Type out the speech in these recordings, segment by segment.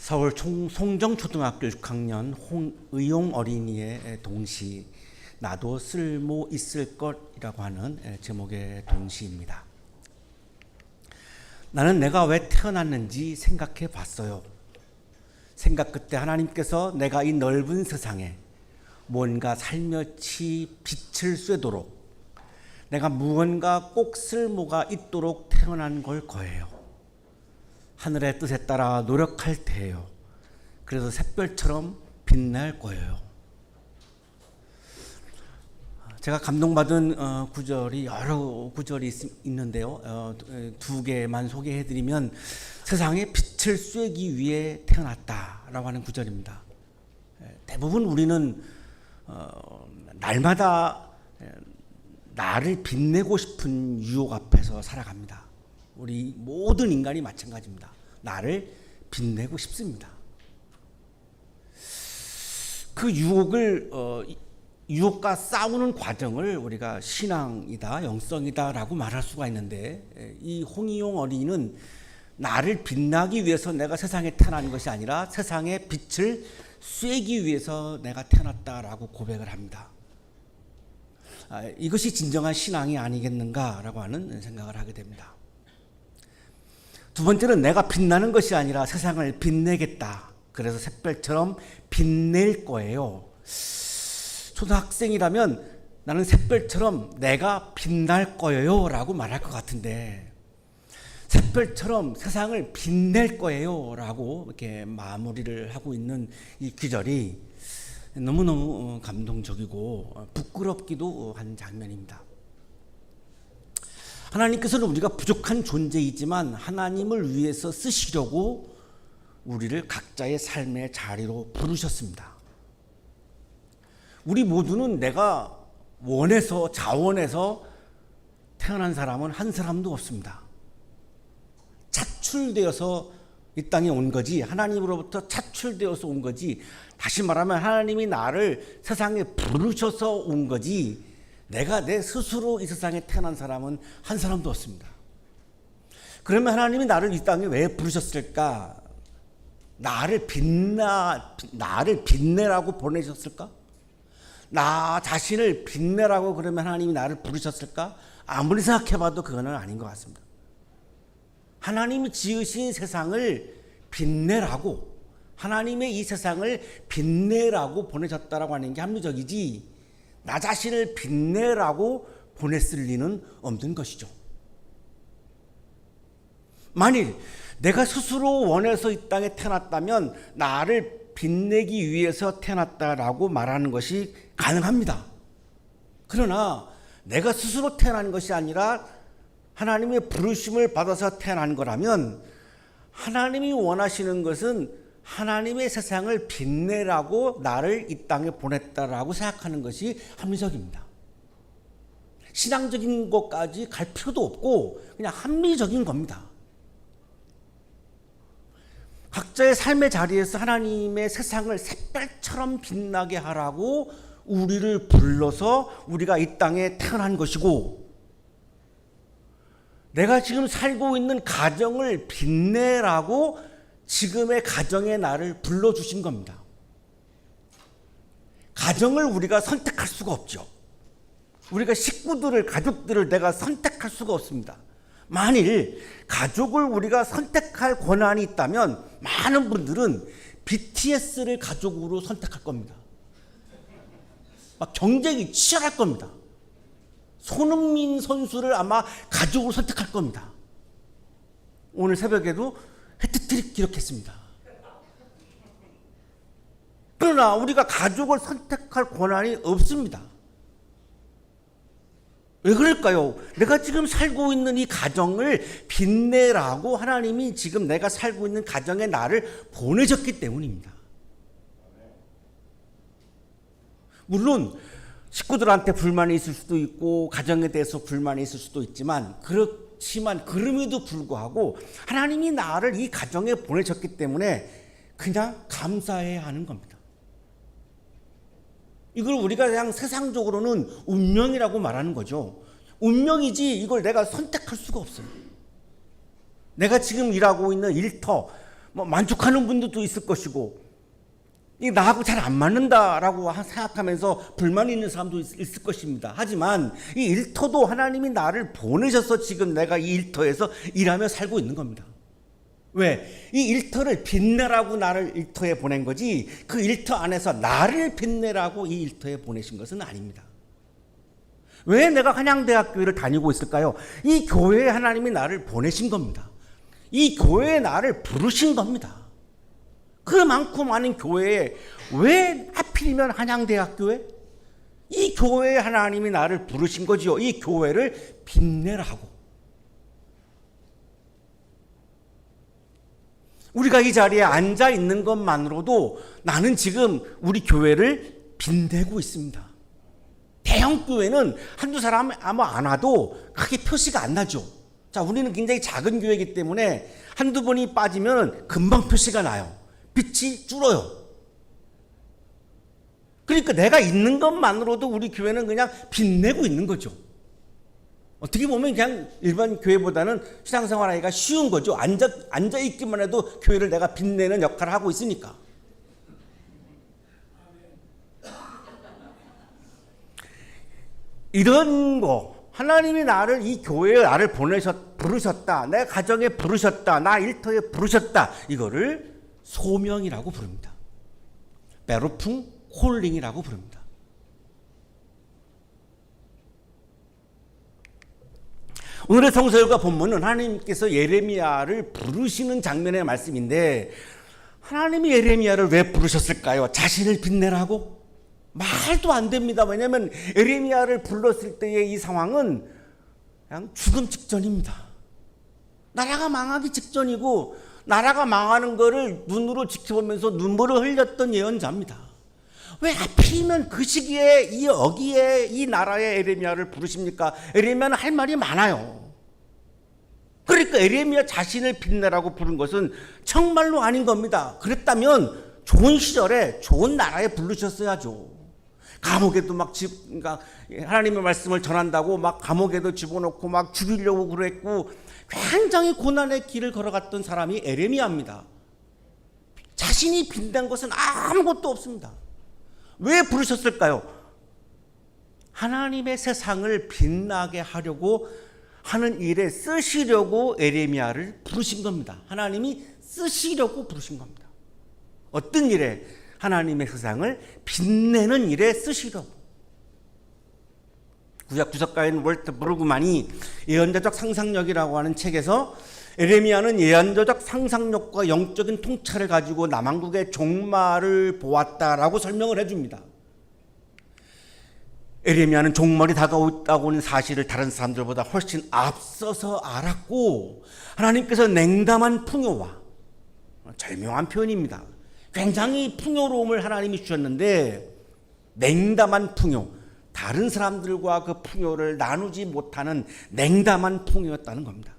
서울 송정초등학교 6학년 홍의용 어린이의 동시 나도 쓸모 있을 것이라고 하는 제목의 동시입니다. 나는 내가 왜 태어났는지 생각해 봤어요. 생각 끝에 하나님께서 내가 이 넓은 세상에 뭔가 살며시 빛을 쐬도록 내가 무언가 꼭 쓸모가 있도록 태어난 걸 거예요. 하늘의 뜻에 따라 노력할 테예요. 그래서 샛별처럼 빛날 거예요. 제가 감동받은 구절이 여러 구절이 있는데요. 두 개만 소개해드리면 세상에 빛을 쐬기 위해 태어났다라고 하는 구절입니다. 대부분 우리는 날마다 나를 빛내고 싶은 유혹 앞에서 살아갑니다. 우리 모든 인간이 마찬가지입니다. 나를 빛내고 싶습니다. 그 유혹과 싸우는 과정을 우리가 신앙이다, 영성이다라고 말할 수가 있는데, 이 홍의용 어린이는 나를 빛나기 위해서 내가 세상에 태어난 것이 아니라 세상에 빛을 쐬기 위해서 내가 태어났다라고 고백을 합니다. 이것이 진정한 신앙이 아니겠는가라고 하는 생각을 하게 됩니다. 두 번째는 내가 빛나는 것이 아니라 세상을 빛내겠다. 그래서 샛별처럼 빛낼 거예요. 초등학생이라면 나는 샛별처럼 내가 빛날 거예요 라고 말할 것 같은데, 샛별처럼 세상을 빛낼 거예요 라고 이렇게 마무리를 하고 있는 이 구절이 너무너무 감동적이고 부끄럽기도 한 장면입니다. 하나님께서는 우리가 부족한 존재이지만 하나님을 위해서 쓰시려고 우리를 각자의 삶의 자리로 부르셨습니다. 우리 모두는 내가 원해서 자원해서 태어난 사람은 한 사람도 없습니다. 차출되어서 이 땅에 온 거지, 하나님으로부터 차출되어서 온 거지, 다시 말하면 하나님이 나를 세상에 부르셔서 온 거지, 내가 내 스스로 이 세상에 태어난 사람은 한 사람도 없습니다. 그러면 하나님이 나를 이 땅에 왜 부르셨을까? 나를 빛내라고 보내셨을까? 나 자신을 빛내라고 그러면 하나님이 나를 부르셨을까? 아무리 생각해봐도 그거는 아닌 것 같습니다. 하나님이 지으신 세상을 빛내라고, 하나님의 이 세상을 빛내라고 보내셨다라고 하는 게 합리적이지, 나 자신을 빛내라고 보냈을 리는 없는 것이죠. 만일 내가 스스로 원해서 이 땅에 태어났다면 나를 빛내기 위해서 태어났다라고 말하는 것이 가능합니다. 그러나 내가 스스로 태어난 것이 아니라 하나님의 부르심을 받아서 태어난 거라면, 하나님이 원하시는 것은 하나님의 세상을 빛내라고 나를 이 땅에 보냈다라고 생각하는 것이 합리적입니다. 신앙적인 것까지 갈 필요도 없고 그냥 합리적인 겁니다. 각자의 삶의 자리에서 하나님의 세상을 샛별처럼 빛나게 하라고 우리를 불러서 우리가 이 땅에 태어난 것이고, 내가 지금 살고 있는 가정을 빛내라고 지금의 가정의 나를 불러주신 겁니다. 가정을 우리가 선택할 수가 없죠. 우리가 가족들을 내가 선택할 수가 없습니다. 만일 가족을 우리가 선택할 권한이 있다면 많은 분들은 BTS를 가족으로 선택할 겁니다. 막 경쟁이 치열할 겁니다. 손흥민 선수를 아마 가족으로 선택할 겁니다. 오늘 새벽에도 해트트릭 기록했습니다. 그러나 우리가 가족을 선택할 권한이 없습니다. 왜 그럴까요? 내가 지금 살고 있는 이 가정을 빛내라고 하나님이 지금 내가 살고 있는 가정에 나를 보내셨기 때문입니다. 물론 식구들한테 불만이 있을 수도 있고 가정에 대해서 불만이 있을 수도 있지만, 그렇지만 그럼에도 불구하고 하나님이 나를 이 가정에 보내셨기 때문에 그냥 감사해야 하는 겁니다. 이걸 우리가 그냥 세상적으로는 운명이라고 말하는 거죠. 운명이지 이걸 내가 선택할 수가 없어요. 내가 지금 일하고 있는 일터, 뭐 만족하는 분들도 있을 것이고, 이 나하고 잘 안 맞는다라고 생각하면서 불만이 있는 사람도 있을 것입니다. 하지만 이 일터도 하나님이 나를 보내셔서 지금 내가 이 일터에서 일하며 살고 있는 겁니다. 왜? 이 일터를 빛내라고 나를 일터에 보낸 거지, 그 일터 안에서 나를 빛내라고 이 일터에 보내신 것은 아닙니다. 왜 내가 한양대학교를 다니고 있을까요? 이 교회에 하나님이 나를 보내신 겁니다. 이 교회에 나를 부르신 겁니다. 그 많고 많은 교회에 왜 하필이면 한양대학교에? 이 교회에 하나님이 나를 부르신 거지요. 이 교회를 빛내라고. 우리가 이 자리에 앉아 있는 것만으로도 나는 지금 우리 교회를 빛내고 있습니다. 대형 교회는 한두 사람 아마 안 와도 크게 표시가 안 나죠. 자, 우리는 굉장히 작은 교회이기 때문에 한두 번이 빠지면 금방 표시가 나요. 빛이 줄어요. 그러니까 내가 있는 것만으로도 우리 교회는 그냥 빛내고 있는 거죠. 어떻게 보면 그냥 일반 교회보다는 신앙생활 하기가 쉬운 거죠. 앉아 있기만 해도 교회를 내가 빛내는 역할을 하고 있으니까. 이런 거, 하나님이 나를 이 교회에 나를 부르셨다, 내 가정에 부르셨다, 나 일터에 부르셨다, 이거를 소명이라고 부릅니다. 베루풍 콜링이라고 부릅니다. 오늘의 성서열과 본문은 하나님께서 예레미야를 부르시는 장면의 말씀인데, 하나님이 예레미야를 왜 부르셨을까요? 자신을 빛내라고? 말도 안 됩니다. 왜냐하면 예레미야를 불렀을 때의 이 상황은 그냥 죽음 직전입니다. 나라가 망하기 직전이고, 나라가 망하는 거를 눈으로 지켜보면서 눈물을 흘렸던 예언자입니다. 왜 하필이면 그 시기에 이 어기에 이 나라의 예레미야를 부르십니까? 예레미야는 할 말이 많아요. 그러니까 예레미야 자신을 빛내라고 부른 것은 정말로 아닌 겁니다. 그랬다면 좋은 시절에 좋은 나라에 부르셨어야죠. 감옥에도 그러니까 하나님의 말씀을 전한다고 막 감옥에도 집어넣고 막 죽이려고 그랬고, 굉장히 고난의 길을 걸어갔던 사람이 예레미야입니다. 자신이 빛난 것은 아무것도 없습니다. 왜 부르셨을까요? 하나님의 세상을 빛나게 하려고 하는 일에 쓰시려고 예레미야를 부르신 겁니다. 하나님이 쓰시려고 부르신 겁니다. 어떤 일에? 하나님의 세상을 빛내는 일에 쓰시려고. 구약 주석가인 월트 브루그만이 예언자적 상상력이라고 하는 책에서 예레미야는 예언자적 상상력과 영적인 통찰을 가지고 남왕국의 종말을 보았다라고 설명을 해줍니다. 예레미야는 종말이 다가오고 있는 사실을 다른 사람들보다 훨씬 앞서서 알았고, 하나님께서 냉담한 풍요와, 절묘한 표현입니다. 굉장히 풍요로움을 하나님이 주셨는데, 냉담한 풍요, 다른 사람들과 그 풍요를 나누지 못하는 냉담한 풍요였다는 겁니다.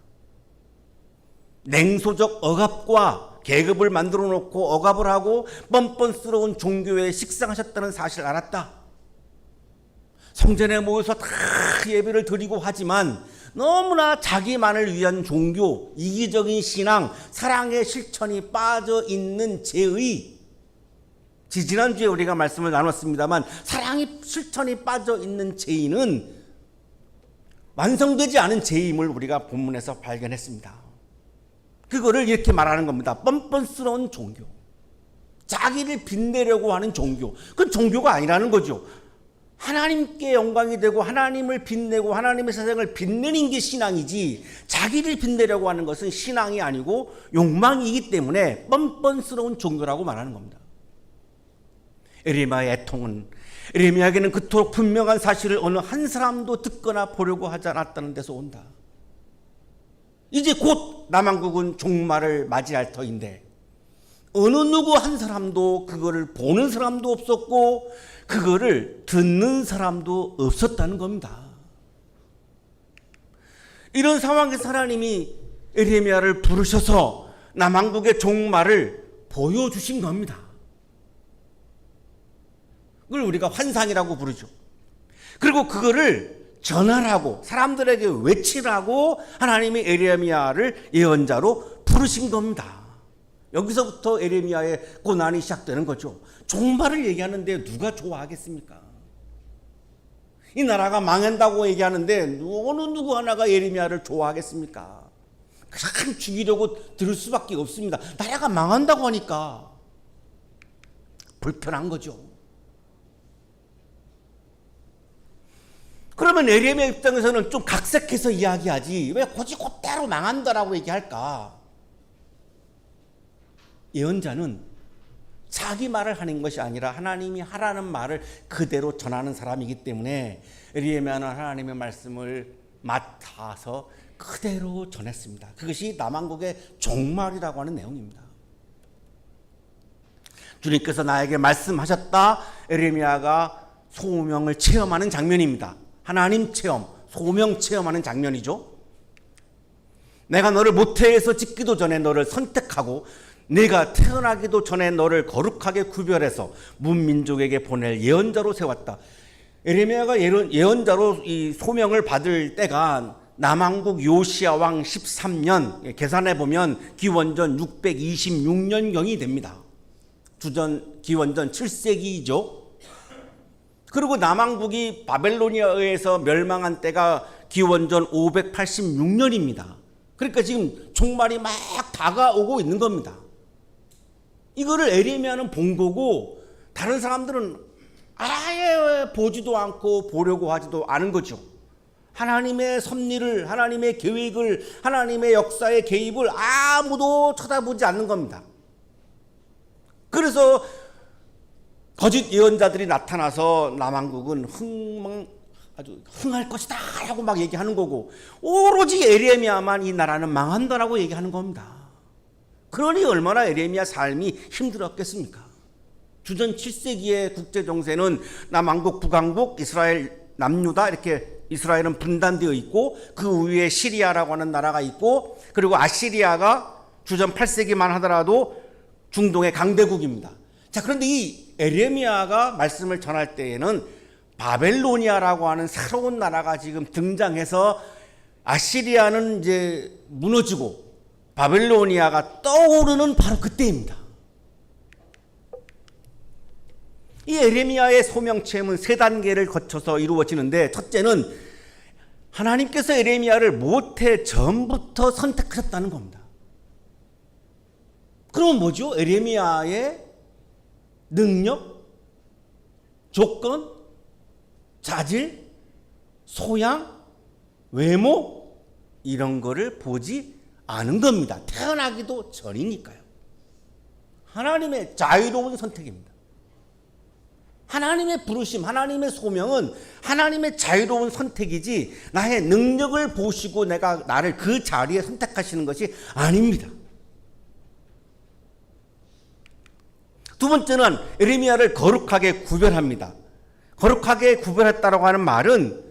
냉소적 억압과 계급을 만들어 놓고 억압을 하고 뻔뻔스러운 종교에 식상하셨다는 사실을 알았다. 성전에 모여서 다 예배를 드리고 하지만 너무나 자기만을 위한 종교, 이기적인 신앙, 사랑의 실천이 빠져 있는 죄의, 지난주에 우리가 말씀을 나눴습니다만, 사랑의 실천이 빠져 있는 죄인은 완성되지 않은 죄임을 우리가 본문에서 발견했습니다. 그거를 이렇게 말하는 겁니다. 뻔뻔스러운 종교, 자기를 빛내려고 하는 종교. 그건 종교가 아니라는 거죠. 하나님께 영광이 되고 하나님을 빛내고 하나님의 세상을 빛내는 게 신앙이지, 자기를 빛내려고 하는 것은 신앙이 아니고 욕망이기 때문에 뻔뻔스러운 종교라고 말하는 겁니다. 예레미야의 애통은, 예레미야에게는 그토록 분명한 사실을 어느 한 사람도 듣거나 보려고 하지 않았다는 데서 온다. 이제 곧 남왕국은 종말을 맞이할 터인데 어느 누구 한 사람도 그거를 보는 사람도 없었고 그거를 듣는 사람도 없었다는 겁니다. 이런 상황에서 하나님이 예레미야를 부르셔서 남왕국의 종말을 보여주신 겁니다. 그걸 우리가 환상이라고 부르죠. 그리고 그거를 전하라고, 사람들에게 외치라고 하나님이 예레미야를 예언자로 부르신 겁니다. 여기서부터 에레미야의 고난이 시작되는 거죠. 종말을 얘기하는데 누가 좋아하겠습니까? 이 나라가 망한다고 얘기하는데 어느 누구 하나가 예레미야를 좋아하겠습니까? 그냥 죽이려고 들을 수밖에 없습니다. 나라가 망한다고 하니까 불편한 거죠. 그러면 에레미야 입장에서는 좀 각색해서 이야기하지 왜 굳이 그대로 망한다라고 얘기할까? 예언자는 자기 말을 하는 것이 아니라 하나님이 하라는 말을 그대로 전하는 사람이기 때문에 에레미야는 하나님의 말씀을 맡아서 그대로 전했습니다. 그것이 남왕국의 종말이라고 하는 내용입니다. 주님께서 나에게 말씀하셨다. 에레미야가 소명을 체험하는 장면입니다. 하나님 체험, 소명 체험하는 장면이죠. 내가 너를 모태에서 짓기도 전에 너를 선택하고 네가 태어나기도 전에 너를 거룩하게 구별해서 문민족에게 보낼 예언자로 세웠다. 에레미야가 예언자로 이 소명을 받을 때가 남왕국 요시야 왕 13년, 계산해 보면 기원전 626년경이 됩니다. 기원전 7세기이죠. 그리고 남왕국이 바벨로니아에 의해서 멸망한 때가 기원전 586년입니다. 그러니까 지금 종말이 막 다가오고 있는 겁니다. 이거를 에레미야는 본 거고 다른 사람들은 아예 보지도 않고 보려고 하지도 않은 거죠. 하나님의 섭리를, 하나님의 계획을, 하나님의 역사의 개입을 아무도 쳐다보지 않는 겁니다. 그래서 거짓 예언자들이 나타나서 남왕국은 아주 흥할 것이다 라고 막 얘기하는 거고 오로지 에레미야만 이 나라는 망한다라고 얘기하는 겁니다. 그러니 얼마나 에레미야 삶이 힘들었겠습니까? 주전 7세기의 국제정세는 남왕국, 북왕국, 이스라엘, 남유다 이렇게 이스라엘은 분단되어 있고 그 위에 시리아라고 하는 나라가 있고 그리고 아시리아가 주전 8세기만 하더라도 중동의 강대국입니다. 자, 그런데 이 에레미야가 말씀을 전할 때에는 바벨로니아라고 하는 새로운 나라가 지금 등장해서 아시리아는 이제 무너지고 바벨로니아가 떠오르는 바로 그때입니다. 이 에레미야의 소명 체험은 세 단계를 거쳐서 이루어지는데 첫째는 하나님께서 에레미야를 모태 전부터 선택하셨다는 겁니다. 그럼 뭐죠? 에레미야의 능력, 조건, 자질, 소양, 외모 이런 거를 보지 않은 겁니다. 태어나기도 전이니까요. 하나님의 자유로운 선택입니다. 하나님의 부르심, 하나님의 소명은 하나님의 자유로운 선택이지 나의 능력을 보시고 나를 그 자리에 선택하시는 것이 아닙니다. 두 번째는 에레미야를 거룩하게 구별합니다. 거룩하게 구별했다라고 하는 말은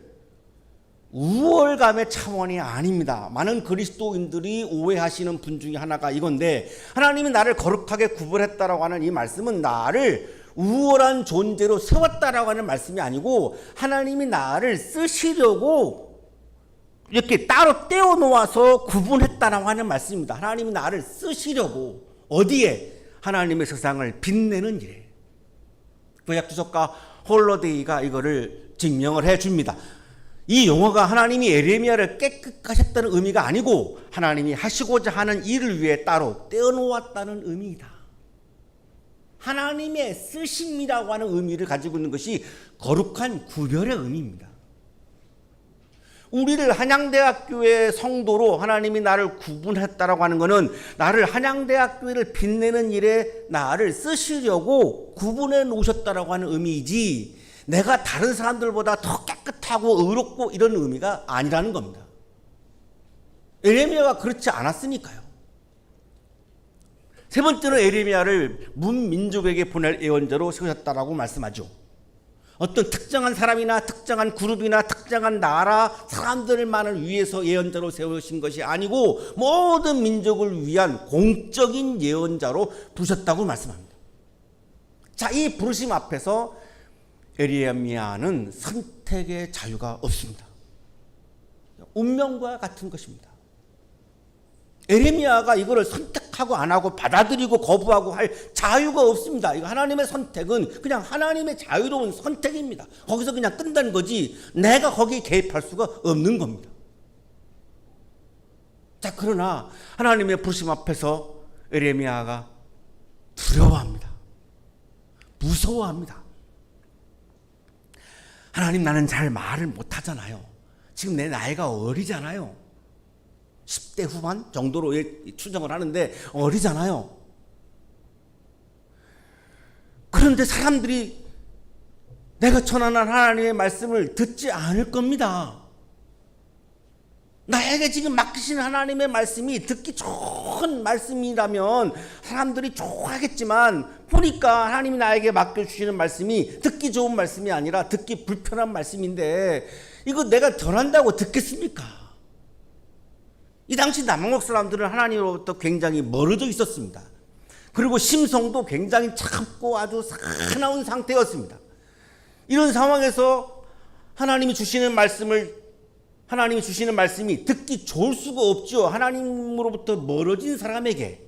우월감의 차원이 아닙니다. 많은 그리스도인들이 오해하시는 분 중에 하나가 이건데 하나님이 나를 거룩하게 구별했다라고 하는 이 말씀은 나를 우월한 존재로 세웠다라고 하는 말씀이 아니고 하나님이 나를 쓰시려고 이렇게 따로 떼어 놓아서 구분했다라고 하는 말씀입니다. 하나님이 나를 쓰시려고 어디에? 하나님의 세상을 빛내는 일에. 구약주석가 홀러데이가 이거를 증명을 해줍니다. 이 용어가 하나님이 에레미야를 깨끗하셨다는 의미가 아니고 하나님이 하시고자 하는 일을 위해 따로 떼어놓았다는 의미이다. 하나님의 쓰심이라고 하는 의미를 가지고 있는 것이 거룩한 구별의 의미입니다. 우리를 한양대학교의 성도로 하나님이 나를 구분했다라고 하는 것은 나를 한양대학교를 빛내는 일에 나를 쓰시려고 구분해 놓으셨다라고 하는 의미이지 내가 다른 사람들보다 더 깨끗하고 의롭고 이런 의미가 아니라는 겁니다. 에레미야가 그렇지 않았으니까요. 세 번째는 에레미야를 문민족에게 보낼 예언자로 세우셨다라고 말씀하죠. 어떤 특정한 사람이나 특정한 그룹이나 특정한 나라 사람들만을 위해서 예언자로 세우신 것이 아니고 모든 민족을 위한 공적인 예언자로 부르셨다고 말씀합니다. 자, 이 부르심 앞에서 에레미야는 선택의 자유가 없습니다. 운명과 같은 것입니다. 에레미야가 이거를 선택할 선택하고 안 하고 받아들이고 거부하고 할 자유가 없습니다. 이거 하나님의 선택은 그냥 하나님의 자유로운 선택입니다. 거기서 그냥 끝나는 거지 내가 거기에 개입할 수가 없는 겁니다. 자, 그러나 하나님의 부르심 앞에서 에레미야가 두려워합니다. 무서워합니다. 하나님, 나는 잘 말을 못하잖아요. 지금 내 나이가 어리잖아요. 10대 후반 정도로 추정을 하는데 어리잖아요. 그런데 사람들이 내가 전하는 하나님의 말씀을 듣지 않을 겁니다. 나에게 지금 맡기신 하나님의 말씀이 듣기 좋은 말씀이라면 사람들이 좋아하겠지만 보니까 하나님이 나에게 맡겨주시는 말씀이 듣기 좋은 말씀이 아니라 듣기 불편한 말씀인데 이거 내가 전한다고 듣겠습니까? 이 당시 남한국 사람들은 하나님으로부터 굉장히 멀어져 있었습니다. 그리고 심성도 굉장히 차갑고 아주 사나운 상태였습니다. 이런 상황에서 하나님이 주시는 말씀이 듣기 좋을 수가 없죠. 하나님으로부터 멀어진 사람에게,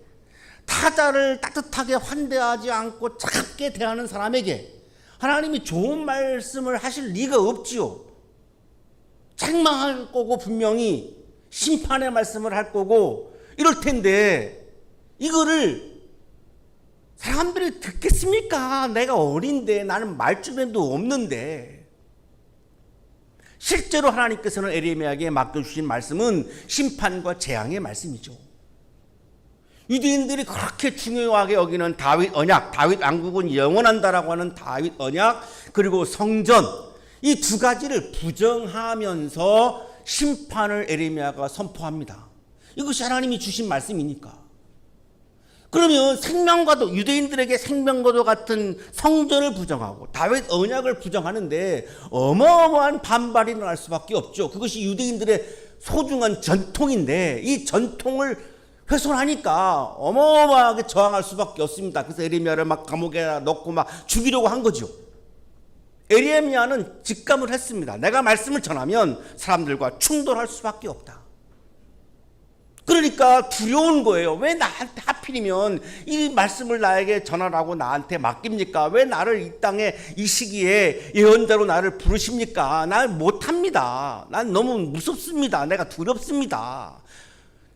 타자를 따뜻하게 환대하지 않고 차갑게 대하는 사람에게 하나님이 좋은 말씀을 하실 리가 없지요. 책망할 거고 분명히 심판의 말씀을 할 거고 이럴 텐데 이거를 사람들이 듣겠습니까? 내가 어린데, 나는 말주변도 없는데. 실제로 하나님께서는 에레미야에게 맡겨주신 말씀은 심판과 재앙의 말씀이죠. 유대인들이 그렇게 중요하게 여기는 다윗 언약, 다윗 왕국은 영원한다라고 하는 다윗 언약, 그리고 성전, 이 두 가지를 부정하면서 심판을 에레미야가 선포합니다. 이것이 하나님이 주신 말씀이니까. 그러면 생명과도, 유대인들에게 생명과도 같은 성전을 부정하고 다윗 언약을 부정하는데 어마어마한 반발이 일어날 수밖에 없죠. 그것이 유대인들의 소중한 전통인데 이 전통을 훼손하니까 어마어마하게 저항할 수밖에 없습니다. 그래서 에레미야를 막 감옥에 넣고 막 죽이려고 한 거죠. 에레미야는 직감을 했습니다. 내가 말씀을 전하면 사람들과 충돌할 수밖에 없다. 그러니까 두려운 거예요. 왜 나한테 하필이면 이 말씀을 나에게 전하라고 나한테 맡깁니까? 왜 나를 이 땅에 이 시기에 예언자로 나를 부르십니까? 난 못합니다. 난 너무 무섭습니다. 내가 두렵습니다.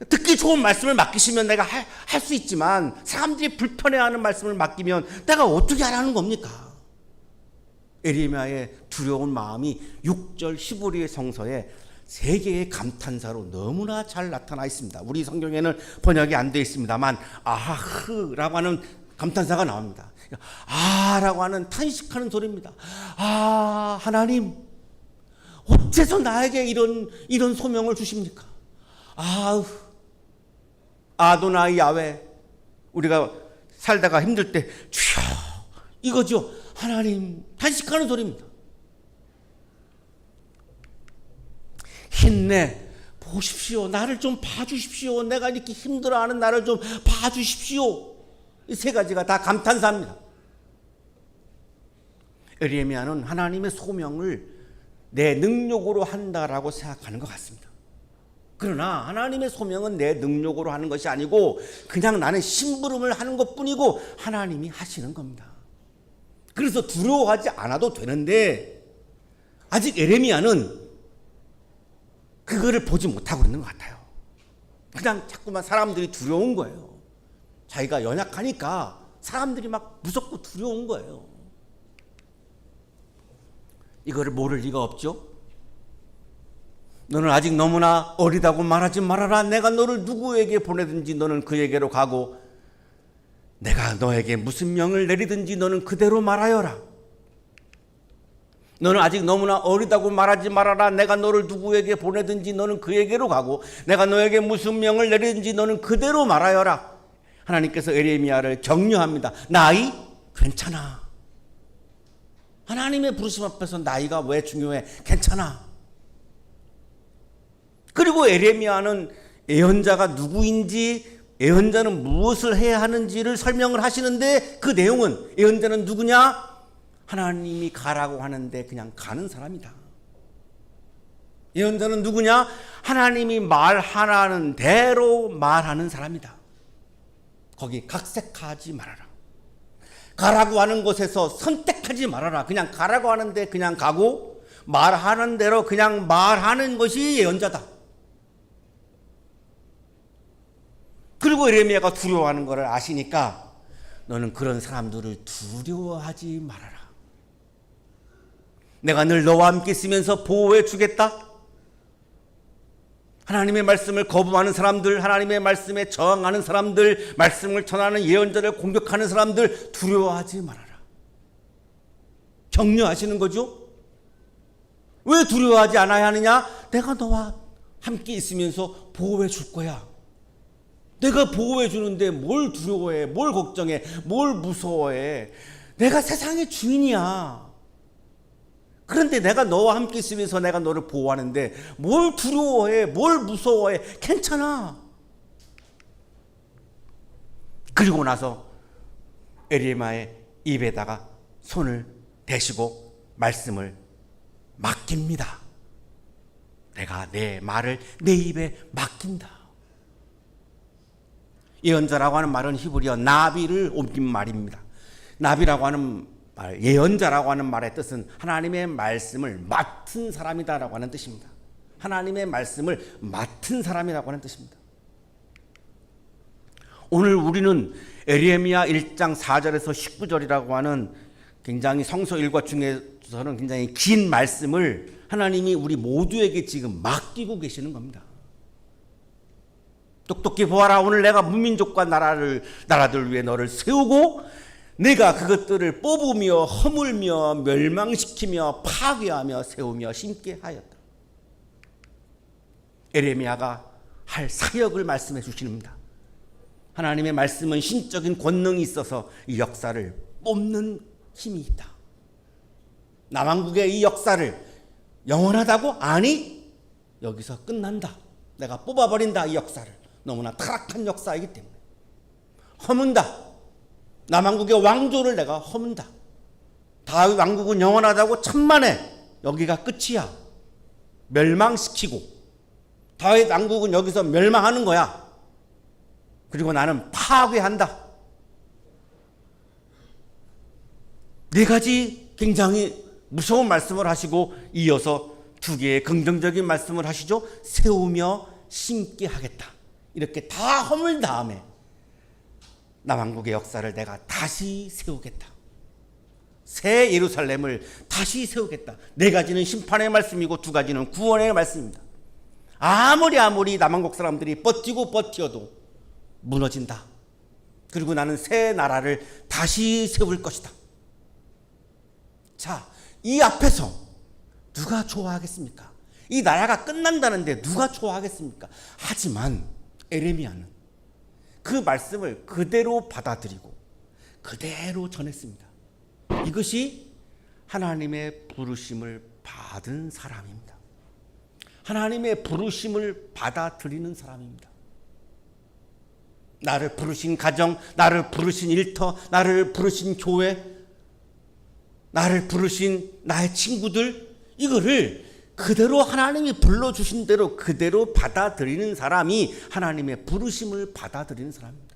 듣기 좋은 말씀을 맡기시면 내가 할 수 있지만 사람들이 불편해하는 말씀을 맡기면 내가 어떻게 하라는 겁니까? 에레미야의 두려운 마음이 6절 15리의 성서에 세 개의 감탄사로 너무나 잘 나타나 있습니다. 우리 성경에는 번역이 안 되어 있습니다만 아흐라고 하는 감탄사가 나옵니다. 아라고 하는 탄식하는 소리입니다. 아, 하나님 어째서 나에게 이런 소명을 주십니까? 아우, 아도나이 야훼, 우리가 살다가 힘들 때 주여, 이거죠. 하나님, 탄식하는 소리입니다. 힘내 보십시오. 나를 좀 봐주십시오. 내가 이렇게 힘들어하는 나를 좀 봐주십시오. 이 세 가지가 다 감탄사입니다. 에레미야는 하나님의 소명을 내 능력으로 한다라고 생각하는 것 같습니다. 그러나 하나님의 소명은 내 능력으로 하는 것이 아니고 그냥 나는 심부름을 하는 것뿐이고 하나님이 하시는 겁니다. 그래서 두려워하지 않아도 되는데 아직 에레미야는 그거를 보지 못하고 있는 것 같아요. 그냥 자꾸만 사람들이 두려운 거예요. 자기가 연약하니까 사람들이 막 무섭고 두려운 거예요. 이거를 모를 리가 없죠. 너는 아직 너무나 어리다고 말하지 말아라. 내가 너를 누구에게 보내든지 너는 그에게로 가고 내가 너에게 무슨 명을 내리든지 너는 그대로 말하여라. 너는 아직 너무나 어리다고 말하지 말아라. 내가 너를 누구에게 보내든지 너는 그에게로 가고 내가 너에게 무슨 명을 내리든지 너는 그대로 말하여라. 하나님께서 에레미야를 격려합니다. 나이 괜찮아. 하나님의 부르심 앞에서 나이가 왜 중요해? 괜찮아. 그리고 에레미야는 예언자가 누구인지, 예언자는 무엇을 해야 하는지를 설명을 하시는데 그 내용은 예언자는 누구냐? 하나님이 가라고 하는데 그냥 가는 사람이다. 예언자는 누구냐? 하나님이 말하라는 대로 말하는 사람이다. 거기 각색하지 말아라. 가라고 하는 곳에서 선택하지 말아라. 그냥 가라고 하는데 그냥 가고 말하는 대로 그냥 말하는 것이 예언자다. 그리고 예레미야가 두려워하는 것을 아시니까 너는 그런 사람들을 두려워하지 말아라. 내가 늘 너와 함께 있으면서 보호해 주겠다. 하나님의 말씀을 거부하는 사람들, 하나님의 말씀에 저항하는 사람들, 말씀을 전하는 예언자를 공격하는 사람들 두려워하지 말아라. 격려하시는 거죠. 왜 두려워하지 않아야 하느냐? 내가 너와 함께 있으면서 보호해 줄 거야. 내가 보호해 주는데 뭘 두려워해, 뭘 걱정해, 뭘 무서워해. 내가 세상의 주인이야. 그런데 내가 너와 함께 있으면서 내가 너를 보호하는데 뭘 두려워해, 뭘 무서워해. 괜찮아. 그리고 나서 에레미야의 입에다가 손을 대시고 말씀을 맡깁니다. 내가 내 말을 내 입에 맡긴다. 예언자라고 하는 말은 히브리어 나비를 옮긴 말입니다. 나비라고 하는 말, 예언자라고 하는 말의 뜻은 하나님의 말씀을 맡은 사람이다라고 하는 뜻입니다. 하나님의 말씀을 맡은 사람이라고 하는 뜻입니다. 오늘 우리는 에레미야 1장 4절에서 19절이라고 하는 굉장히 성서 일과 중에서는 굉장히 긴 말씀을 하나님이 우리 모두에게 지금 맡기고 계시는 겁니다. 똑똑히 보아라. 오늘 내가 문민족과 나라들 위해 너를 세우고 내가 그것들을 뽑으며 허물며 멸망시키며 파괴하며 세우며 심게 하였다. 에레미야가 할 사역을 말씀해 주십니다. 하나님의 말씀은 신적인 권능이 있어서 이 역사를 뽑는 힘이 있다. 남왕국의 이 역사를 영원하다고? 아니, 여기서 끝난다. 내가 뽑아버린다. 이 역사를. 너무나 타락한 역사이기 때문에 허문다. 남왕국의 왕조를 내가 허문다. 다윗 왕국은 영원하다고 천만에 여기가 끝이야. 멸망시키고 다윗 왕국은 여기서 멸망하는 거야. 그리고 나는 파괴한다. 네 가지 굉장히 무서운 말씀을 하시고 이어서 두 개의 긍정적인 말씀을 하시죠. 세우며 심게 하겠다. 이렇게 다 허물 다음에 남왕국의 역사를 내가 다시 세우겠다. 새 예루살렘을 다시 세우겠다. 네 가지는 심판의 말씀이고 두 가지는 구원의 말씀입니다. 아무리 남왕국 사람들이 버티고 버티어도 무너진다. 그리고 나는 새 나라를 다시 세울 것이다. 자, 이 앞에서 누가 좋아하겠습니까? 이 나라가 끝난다는데 누가 좋아하겠습니까? 하지만 에레미야는 그 말씀을 그대로 받아들이고 그대로 전했습니다. 이것이 하나님의 부르심을 받은 사람입니다. 하나님의 부르심을 받아들이는 사람입니다. 나를 부르신 가정, 나를 부르신 일터, 나를 부르신 교회, 나를 부르신 나의 친구들, 이거를 그대로 하나님이 불러주신 대로 그대로 받아들이는 사람이 하나님의 부르심을 받아들이는 사람입니다.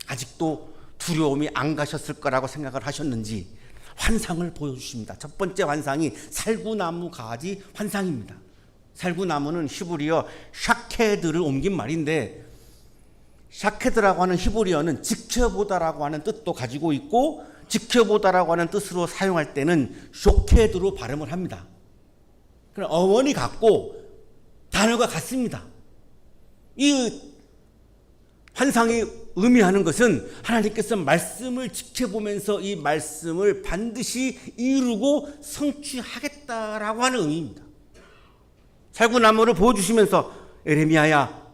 아직도 두려움이 안 가셨을 거라고 생각을 하셨는지 환상을 보여주십니다. 첫 번째 환상이 살구나무 가지 환상입니다. 살구나무는 히브리어 샤케드를 옮긴 말인데, 샤케드라고 하는 히브리어는 지켜보다라고 하는 뜻도 가지고 있고 지켜보다라고 하는 뜻으로 사용할 때는 쇼케드로 발음을 합니다. 그럼 어원이 같고 단어가 같습니다. 이 환상이 의미하는 것은 하나님께서 말씀을 지켜보면서 이 말씀을 반드시 이루고 성취하겠다라고 하는 의미입니다. 살구나무를 보여주시면서 에레미야야,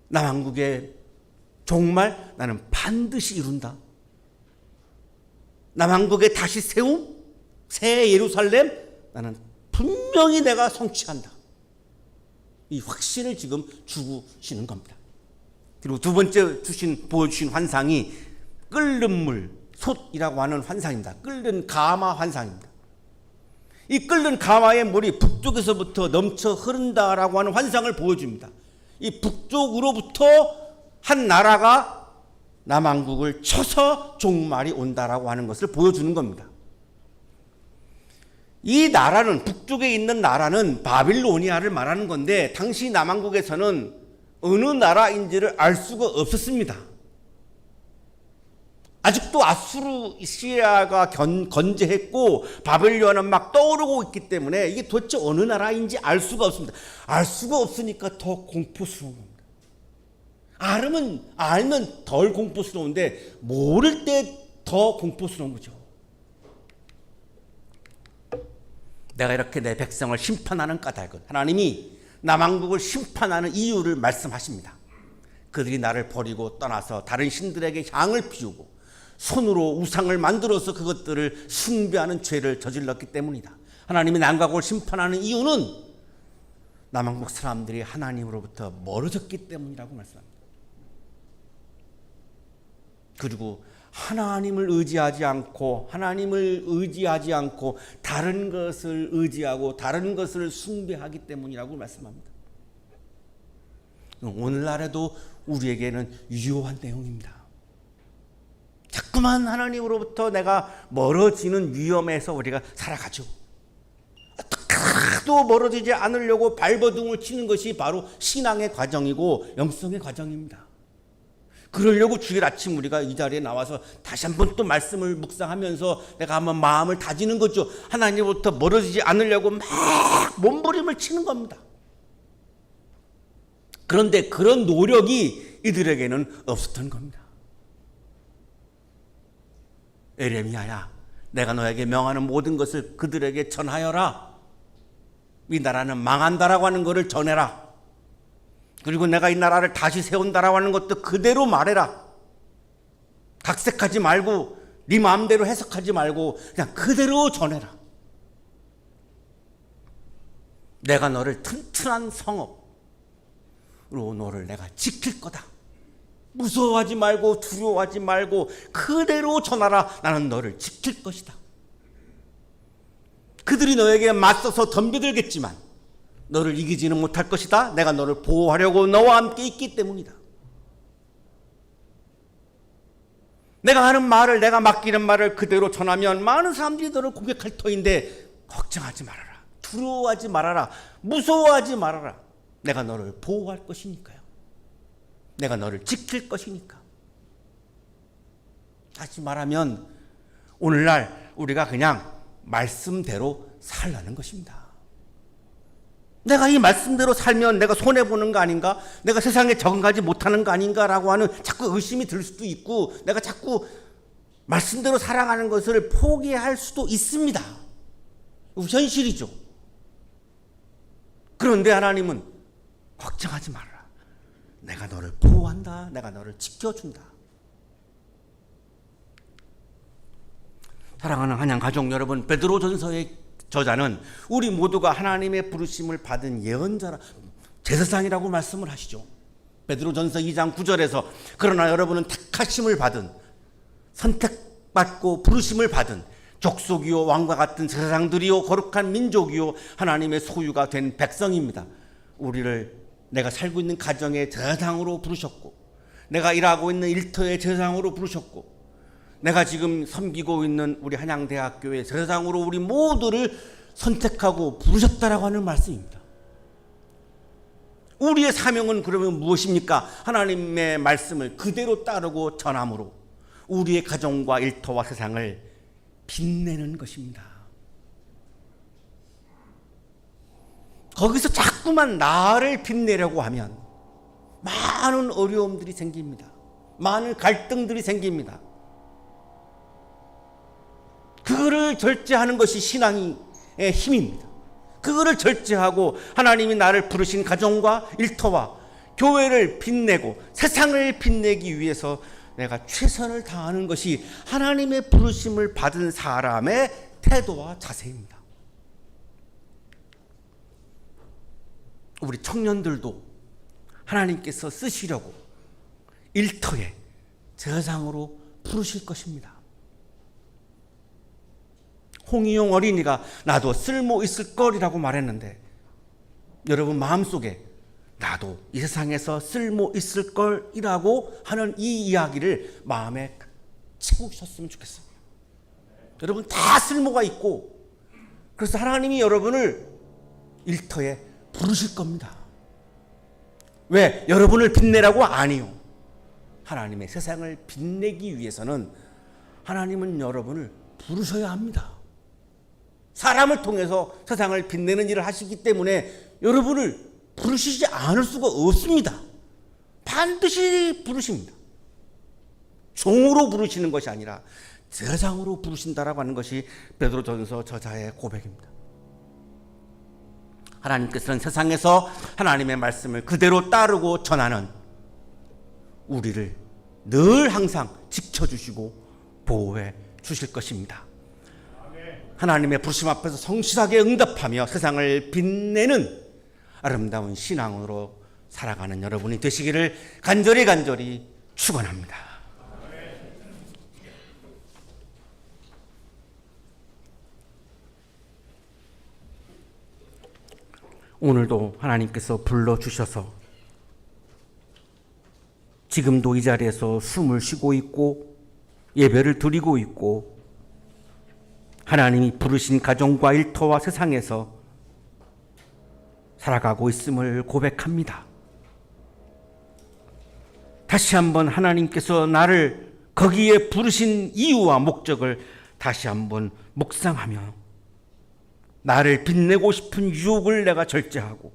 남왕국의 종말 나는 반드시 이룬다. 남왕국에 다시 세움, 새 예루살렘 나는 분명히 내가 성취한다. 이 확신을 지금 주시는 겁니다. 그리고 두 번째 보여주신 환상이 끓는 물, 솥이라고 하는 환상입니다. 끓는 가마 환상입니다. 이 끓는 가마의 물이 북쪽에서부터 넘쳐 흐른다라고 하는 환상을 보여줍니다. 이 북쪽으로부터 한 나라가 남왕국을 쳐서 종말이 온다라고 하는 것을 보여주는 겁니다. 이 나라는, 북쪽에 있는 나라는 바빌로니아를 말하는 건데, 당시 남왕국에서는 어느 나라인지를 알 수가 없었습니다. 아직도 아수르시아가 건재했고 바벨론은 막 떠오르고 있기 때문에 이게 도대체 어느 나라인지 알 수가 없습니다. 알 수가 없으니까 더 공포스러운 겁니다. 알면 덜 공포스러운데 모를 때 더 공포스러운 거죠. 내가 이렇게 내 백성을 심판하는 까닭은, 하나님이 남왕국을 심판하는 이유를 말씀하십니다. 그들이 나를 버리고 떠나서 다른 신들에게 향을 피우고 손으로 우상을 만들어서 그것들을 숭배하는 죄를 저질렀기 때문이다. 하나님이 남왕국을 심판하는 이유는 남왕국 사람들이 하나님으로부터 멀어졌기 때문이라고 말씀합니다. 그리고 하나님을 의지하지 않고 다른 것을 의지하고 다른 것을 숭배하기 때문이라고 말씀합니다. 오늘날에도 우리에게는 유효한 내용입니다. 자꾸만 하나님으로부터 내가 멀어지는 위험에서 우리가 살아가죠. 어떻게도 멀어지지 않으려고 발버둥을 치는 것이 바로 신앙의 과정이고 영성의 과정입니다. 그러려고 주일 아침 우리가 이 자리에 나와서 다시 한번 또 말씀을 묵상하면서 내가 한번 마음을 다지는 거죠. 하나님으로부터 멀어지지 않으려고 막 몸부림을 치는 겁니다. 그런데 그런 노력이 이들에게는 없었던 겁니다. 에레미야야, 내가 너에게 명하는 모든 것을 그들에게 전하여라. 이 나라는 망한다라고 하는 것을 전해라. 그리고 내가 이 나라를 다시 세운다라고 하는 것도 그대로 말해라. 각색하지 말고 네 마음대로 해석하지 말고 그냥 그대로 전해라. 내가 너를 튼튼한 성읍으로 너를 내가 지킬 거다. 무서워하지 말고 두려워하지 말고 그대로 전하라. 나는 너를 지킬 것이다. 그들이 너에게 맞서서 덤벼들겠지만 너를 이기지는 못할 것이다. 내가 너를 보호하려고 너와 함께 있기 때문이다. 내가 하는 말을, 내가 맡기는 말을 그대로 전하면 많은 사람들이 너를 공격할 터인데 걱정하지 말아라. 두려워하지 말아라. 무서워하지 말아라. 내가 너를 보호할 것이니까요. 내가 너를 지킬 것이니까. 다시 말하면 오늘날 우리가 그냥 말씀대로 살라는 것입니다. 내가 이 말씀대로 살면 내가 손해보는 거 아닌가? 내가 세상에 적응하지 못하는 거 아닌가라고 하는 자꾸 의심이 들 수도 있고, 내가 자꾸 말씀대로 살아가는 것을 포기할 수도 있습니다. 현실이죠. 그런데 하나님은 걱정하지 말아라. 내가 너를 보호한다. 내가 너를 지켜준다. 사랑하는 한양 가족 여러분, 베드로전서의 저자는 우리 모두가 하나님의 부르심을 받은 예언자라, 제사장이라고 말씀을 하시죠. 베드로전서 2장 9절에서 그러나 여러분은 택하심을 받은, 선택받고 부르심을 받은 족속이요 왕과 같은 제사장들이요 거룩한 민족이요 하나님의 소유가 된 백성입니다. 우리를 내가 살고 있는 가정의 제사장으로 부르셨고, 내가 일하고 있는 일터의 제사장으로 부르셨고, 내가 지금 섬기고 있는 우리 한양대학교의 제사장으로 우리 모두를 선택하고 부르셨다라고 하는 말씀입니다. 우리의 사명은 그러면 무엇입니까? 하나님의 말씀을 그대로 따르고 전함으로 우리의 가정과 일터와 세상을 빛내는 것입니다. 거기서 자꾸만 나를 빛내려고 하면 많은 어려움들이 생깁니다. 많은 갈등들이 생깁니다. 그거를 절제하는 것이 신앙의 힘입니다. 그거를 절제하고 하나님이 나를 부르신 가정과 일터와 교회를 빛내고 세상을 빛내기 위해서 내가 최선을 다하는 것이 하나님의 부르심을 받은 사람의 태도와 자세입니다. 우리 청년들도 하나님께서 쓰시려고 일터에 제사장으로 부르실 것입니다. 홍희용 어린이가 나도 쓸모 있을 거리라고 말했는데, 여러분 마음속에 나도 이 세상에서 쓸모 있을 걸이라고 하는 이 이야기를 마음에 채우셨으면 좋겠어요. 여러분 다 쓸모가 있고, 그래서 하나님이 여러분을 일터에 부르실 겁니다. 왜? 여러분을 빛내라고? 아니요. 하나님의 세상을 빛내기 위해서는 하나님은 여러분을 부르셔야 합니다. 사람을 통해서 세상을 빛내는 일을 하시기 때문에 여러분을 부르시지 않을 수가 없습니다. 반드시 부르십니다. 종으로 부르시는 것이 아니라 제사장으로 부르신다라고 하는 것이 베드로전서 저자의 고백입니다. 하나님께서는 세상에서 하나님의 말씀을 그대로 따르고 전하는 우리를 늘 항상 지켜주시고 보호해 주실 것입니다. 하나님의 부르심 앞에서 성실하게 응답하며 세상을 빛내는 아름다운 신앙으로 살아가는 여러분이 되시기를 간절히 축원합니다. 오늘도 하나님께서 불러주셔서 지금도 이 자리에서 숨을 쉬고 있고 예배를 드리고 있고 하나님이 부르신 가정과 일터와 세상에서 살아가고 있음을 고백합니다. 다시 한번 하나님께서 나를 거기에 부르신 이유와 목적을 다시 한번 묵상하며 나를 빛내고 싶은 유혹을 내가 절제하고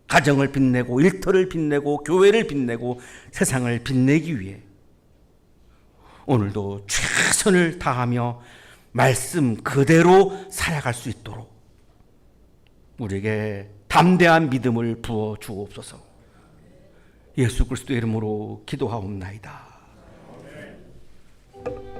가정을 빛내고 일터를 빛내고 교회를 빛내고 세상을 빛내기 위해 오늘도 최선을 다하며 말씀 그대로 살아갈 수 있도록 우리에게 담대한 믿음을 부어 주옵소서. 예수 그리스도의 이름으로 기도하옵나이다.